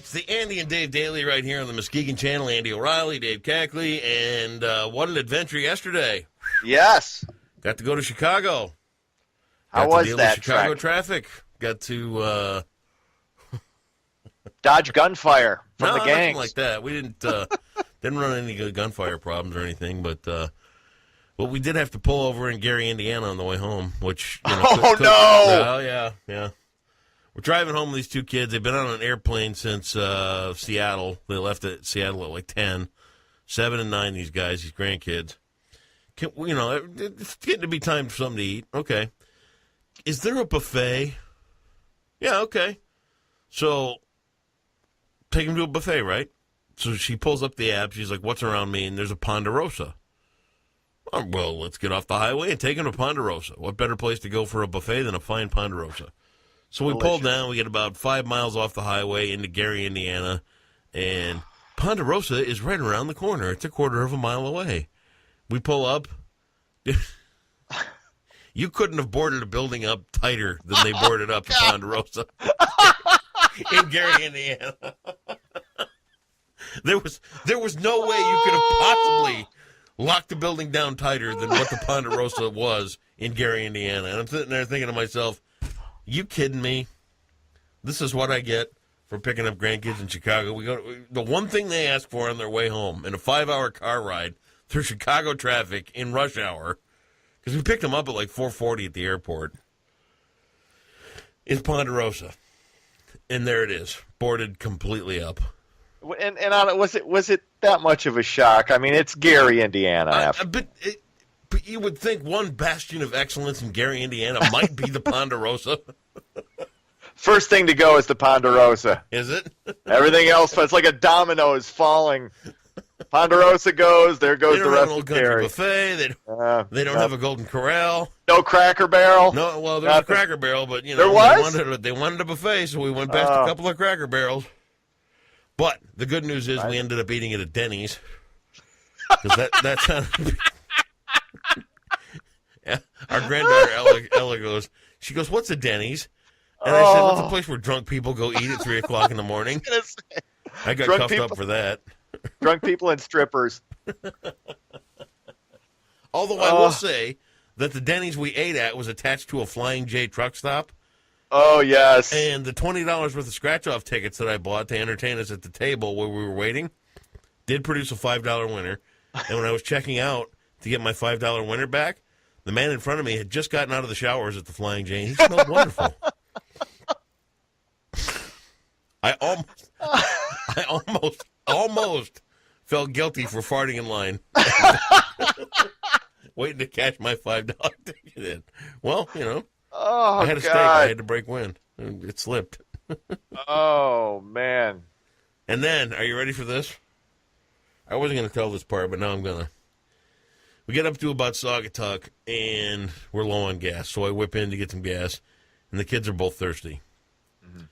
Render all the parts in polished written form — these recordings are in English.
It's the Andy and Dave Daily right here on the Muskegon channel. Andy O'Reilly, Dave Cackley, and what an adventure yesterday. Yes. Got to go to Chicago. How Got to was deal that with Chicago trek? traffic. Got to Dodge gunfire from the nothing gangs. like that. We didn't run any good gunfire problems or anything, but we did have to pull over in Gary, Indiana on the way home, which No! Oh yeah. We're driving home with these two kids. They've been on an airplane since Seattle. They left at Seattle at like 10. 7 and 9, these guys, these grandkids. It's getting to be time for something to eat. Okay. Is there a buffet? Yeah, okay. So, take them to a buffet, right? So she pulls up the app. She's like, what's around me? And there's a Ponderosa. Oh, well, let's get off the highway and take them to Ponderosa. What better place to go for a buffet than a fine Ponderosa? So we pull down. We get about 5 miles off the highway into Gary, Indiana. And Ponderosa is right around the corner. It's a quarter of a mile away. We pull up. You couldn't have boarded a building up tighter than they boarded up to Ponderosa in Gary, Indiana. There was no way you could have possibly locked the building down tighter than what the Ponderosa was in Gary, Indiana. And I'm sitting there thinking to myself, you kidding me? This is what I get for picking up grandkids in Chicago. The one thing they ask for on their way home in a 5-hour car ride through Chicago traffic in rush hour, because we picked them up at like 4:40 at the airport, is Ponderosa. And there it is, boarded completely up. And was it that much of a shock? I mean, it's Gary, Indiana. But you would think one bastion of excellence in Gary, Indiana might be the Ponderosa. First thing to go is the Ponderosa. Is it? Everything else, it's like a domino is falling. Ponderosa goes, there goes the rest of Gary. Buffet. They don't have a Golden Corral. No Cracker Barrel. No, well, there's a Cracker Barrel, but there was? They wanted a buffet, so we went past a couple of Cracker Barrels. But the good news is we ended up eating it at Denny's. Because that sounded... Our granddaughter Ella goes, what's a Denny's? And I said, what's a place where drunk people go eat at 3 o'clock in the morning? I got cuffed up for that. Drunk people and strippers. Although I will say that the Denny's we ate at was attached to a Flying J truck stop. Oh, yes. And the $20 worth of scratch-off tickets that I bought to entertain us at the table where we were waiting did produce a $5 winner. And when I was checking out to get my $5 winner back, the man in front of me had just gotten out of the showers at the Flying J, and he smelled wonderful. I almost felt guilty for farting in line. Waiting to cash my $5 ticket in. Well, I had a steak. I had to break wind. It slipped. Oh, man. And then, are you ready for this? I wasn't going to tell this part, but now I'm going to. We get up to about Saugatuck, and we're low on gas. So I whip in to get some gas, and the kids are both thirsty. Mm-hmm.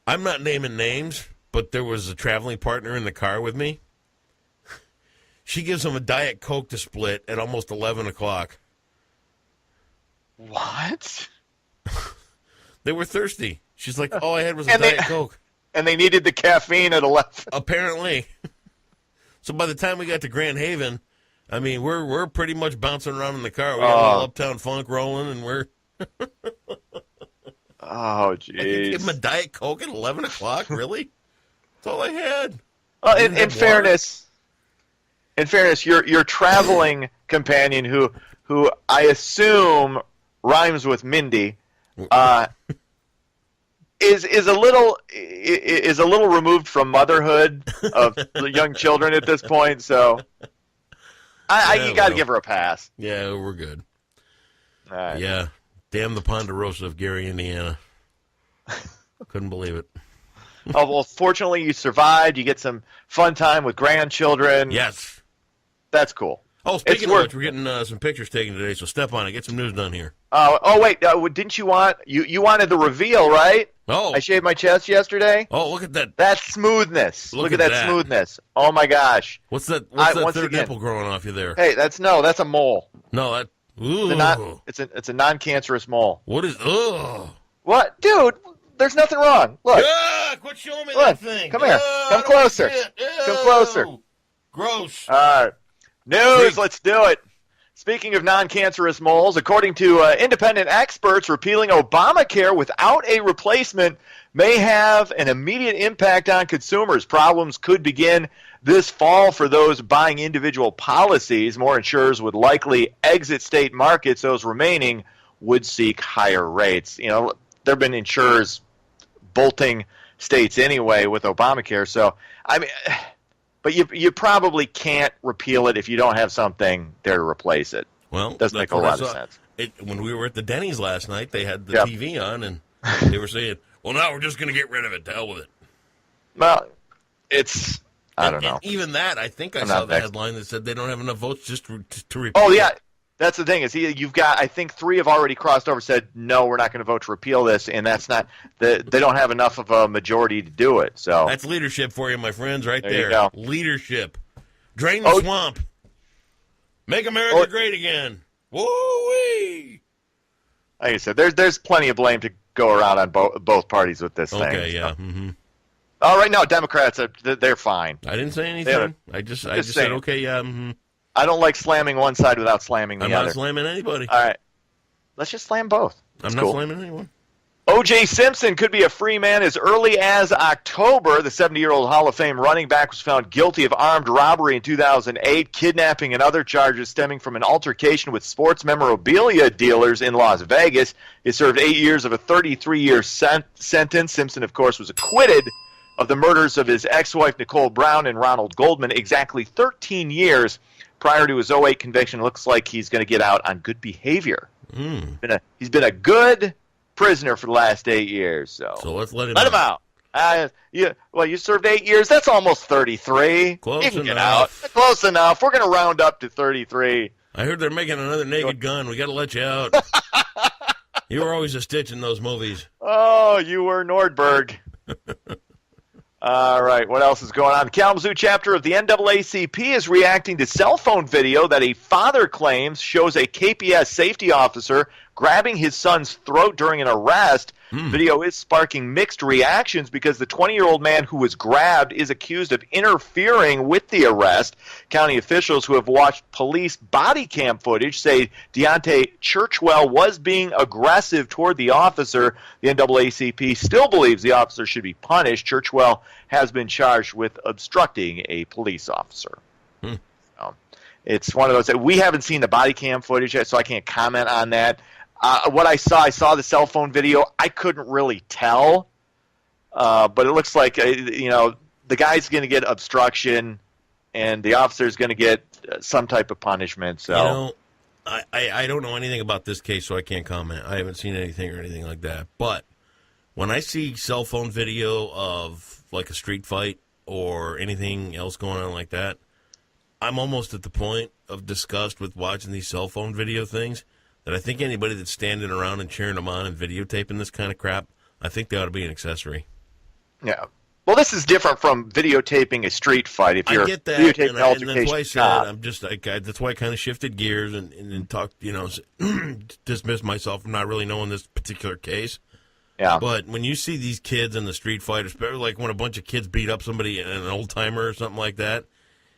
I'm not naming names, but there was a traveling partner in the car with me. She gives them a Diet Coke to split at almost 11 o'clock. What? They were thirsty. She's like, all I had was a Diet Coke. And they needed the caffeine at 11. Apparently. So by the time we got to Grand Haven, I mean, we're pretty much bouncing around in the car. We got a little Uptown Funk rolling, and we're... Oh, jeez. Give them a Diet Coke at 11 o'clock? Really? That's all I had. In fairness, your traveling companion, who I assume rhymes with Mindy, is a little removed from motherhood of young children at this point. So, you got to give her a pass. Yeah, we're good. All right. Yeah. Damn the Ponderosa of Gary, Indiana. Couldn't believe it. Oh, well, fortunately you survived. You get some fun time with grandchildren. Yes. That's cool. Oh, speaking of which, we're getting some pictures taken today, so step on it. Get some news done here. Wait. Didn't you want... You wanted the reveal, right? Oh. I shaved my chest yesterday. Oh, look at that. That's smoothness. Look at that smoothness. Oh, my gosh. What's that third nipple growing off you there? Hey, that's a mole. No, that... Ooh. It's a non-cancerous mole. What is... Ugh. What? Dude, There's nothing wrong. Look. Quit showing me Look. that thing. Come here. Come closer. Come closer. Gross. All right. News. Let's do it. Speaking of non-cancerous moles, according to independent experts, repealing Obamacare without a replacement may have an immediate impact on consumers. Problems could begin this fall for those buying individual policies. More insurers would likely exit state markets. Those remaining would seek higher rates. You know, there have been insurers bolting states anyway with Obamacare. So, I mean, but you probably can't repeal it if you don't have something there to replace it. Well, doesn't make a lot of sense. When we were at the Denny's last night, they had the TV on, and they were saying, well, now we're just going to get rid of it. To hell with it. Well, I don't know. And even that, I think I saw the headline that said they don't have enough votes just to repeal. Oh, yeah. That's the thing is you've got, I think 3 have already crossed over, said, no, we're not going to vote to repeal this, and that's not, they don't have enough of a majority to do it. So that's leadership for you, my friends, right there. You go. Leadership. Drain the swamp. Make America great again. Woo-wee! Like I said, there's plenty of blame to go around on both parties with this thing. Okay, yeah. Mm-hmm. Oh, right now, Democrats, they're fine. I didn't say anything. I just said, okay, yeah, mm-hmm. I don't like slamming one side without slamming the other. I'm not slamming anybody. All right. Let's just slam both. I'm not slamming anyone. O.J. Simpson could be a free man as early as October. The 70-year-old Hall of Fame running back was found guilty of armed robbery in 2008, kidnapping, and other charges stemming from an altercation with sports memorabilia dealers in Las Vegas. He served 8 years of a 33-year sentence. Simpson, of course, was acquitted of the murders of his ex-wife Nicole Brown and Ronald Goldman exactly 13 years prior to his 2008 conviction. It looks like he's going to get out on good behavior. He's been a good prisoner for the last 8 years. So let's let him out. You served 8 years. That's almost 33. Close you can enough. Get out. Close enough. We're going to round up to 33. I heard they're making another Naked Gun. We got to let you out. You were always a stitch in those movies. Oh, you were Nordberg. All right, what else is going on? The Kalamazoo chapter of the NAACP is reacting to cell phone video that a father claims shows a KPS safety officer grabbing his son's throat during an arrest. Video is sparking mixed reactions because the 20-year-old man who was grabbed is accused of interfering with the arrest. County officials who have watched police body cam footage say Deontay Churchwell was being aggressive toward the officer. The NAACP still believes the officer should be punished. Churchwell has been charged with obstructing a police officer. It's one of those that we haven't seen the body cam footage yet, so I can't comment on that. What I saw the cell phone video. I couldn't really tell, but it looks like the guy's going to get obstruction, and the officer's going to get some type of punishment. So, I don't know anything about this case, so I can't comment. I haven't seen anything or anything like that. But when I see cell phone video of like a street fight or anything else going on like that, I'm almost at the point of disgust with watching these cell phone video things. That I think anybody that's standing around and cheering them on and videotaping this kind of crap, I think they ought to be an accessory. Yeah. Well, this is different from videotaping a street fight. If you're I get that, videotaping and that's why I said that's why I kind of shifted gears and talked, dismissed myself from not really knowing this particular case. Yeah. But when you see these kids in the street fight, especially like when a bunch of kids beat up somebody, an old timer or something like that,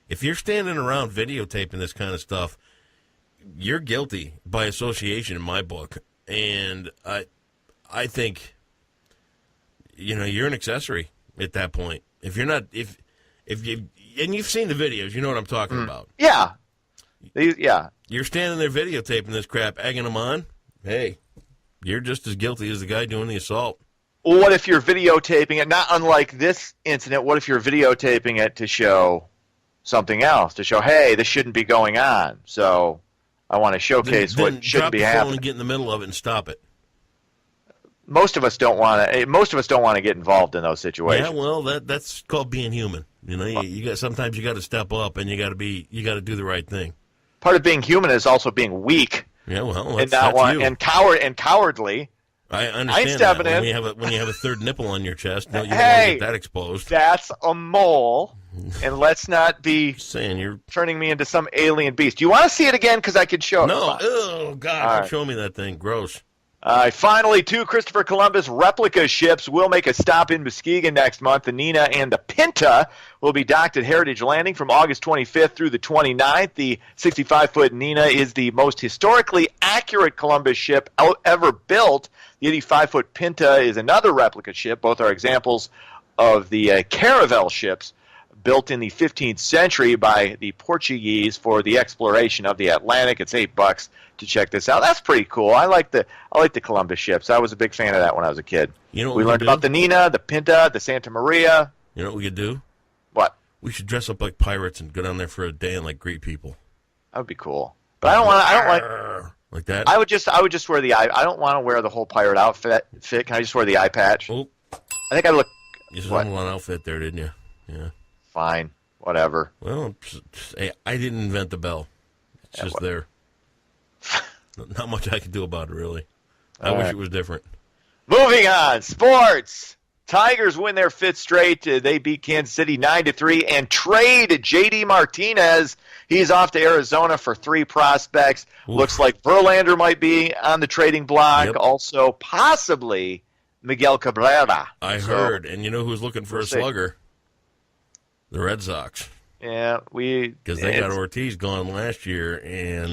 if you're standing around videotaping this kind of stuff, you're guilty by association in my book, and I think you're an accessory at that point. If you're not, if you and you've seen the videos, you know what I'm talking about. Yeah, You're standing there videotaping this crap, egging them on. Hey, you're just as guilty as the guy doing the assault. Well, what if you're videotaping it? Not unlike this incident. What if you're videotaping it to show something else? To show, hey, this shouldn't be going on. So I want to showcase what shouldn't be happening. Drop the phone and get in the middle of it and stop it. Most of us don't want to get involved in those situations. Yeah, well, that's called being human. Sometimes you got to step up and you got to do the right thing. Part of being human is also being weak. Yeah, well, that's you. And cowardly. I understand that. When you have a third nipple on your chest, you don't want to get that exposed. That's a mole. And let's not be saying you're turning me into some alien beast. Do you want to see it again? Because I could show it. No. Oh, God. Right. Show me that thing. Gross. Finally, two Christopher Columbus replica ships will make a stop in Muskegon next month. The Nina and the Pinta will be docked at Heritage Landing from August 25th through the 29th. The 65-foot Nina is the most historically accurate Columbus ship ever built. The 85-foot Pinta is another replica ship. Both are examples of the caravel ships built in the 15th century by the Portuguese for the exploration of the Atlantic. It's $8 to check this out. That's pretty cool. I like the Columbus ships. I was a big fan of that when I was a kid. You know what we learned about the Nina, the Pinta, the Santa Maria. You know what we could do? What? We should dress up like pirates and go down there for a day and like greet people. That would be cool. But I don't like that. I would just wear the eye. I don't want to wear the whole pirate outfit. Can I just wear the eye patch? Oh, I think I look. you just had one outfit there, didn't you? Yeah. Fine, whatever. Well, hey, I didn't invent the bell. It's just there. Not much I can do about it, really. I wish it was different. Moving on, sports. Tigers win their fifth straight. They beat Kansas City 9-3 and trade J.D. Martinez. He's off to Arizona for 3 prospects. Oof. Looks like Verlander might be on the trading block. Yep. Also, possibly Miguel Cabrera. I heard. And you know who's looking for a slugger? The Red Sox. Yeah, because they got Ortiz gone last year, and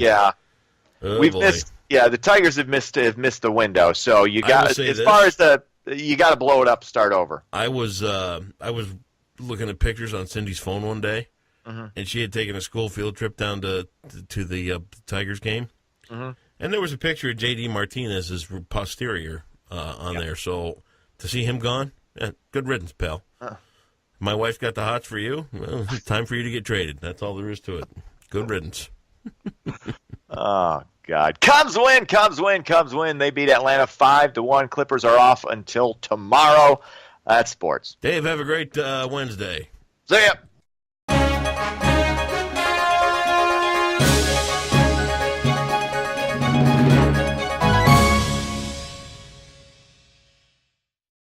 we've missed. Yeah, the Tigers have missed the window. So you got you got to blow it up, start over. I was looking at pictures on Cindy's phone one day, and she had taken a school field trip down to the Tigers game, and there was a picture of J.D. Martinez's posterior on there. So to see him gone, good riddance, pal. My wife got the hots for you. Well, it's time for you to get traded. That's all there is to it. Good riddance. Oh, God. Cubs win. They beat Atlanta 5-1. Clippers are off until tomorrow. That's sports. Dave, have a great Wednesday. See ya.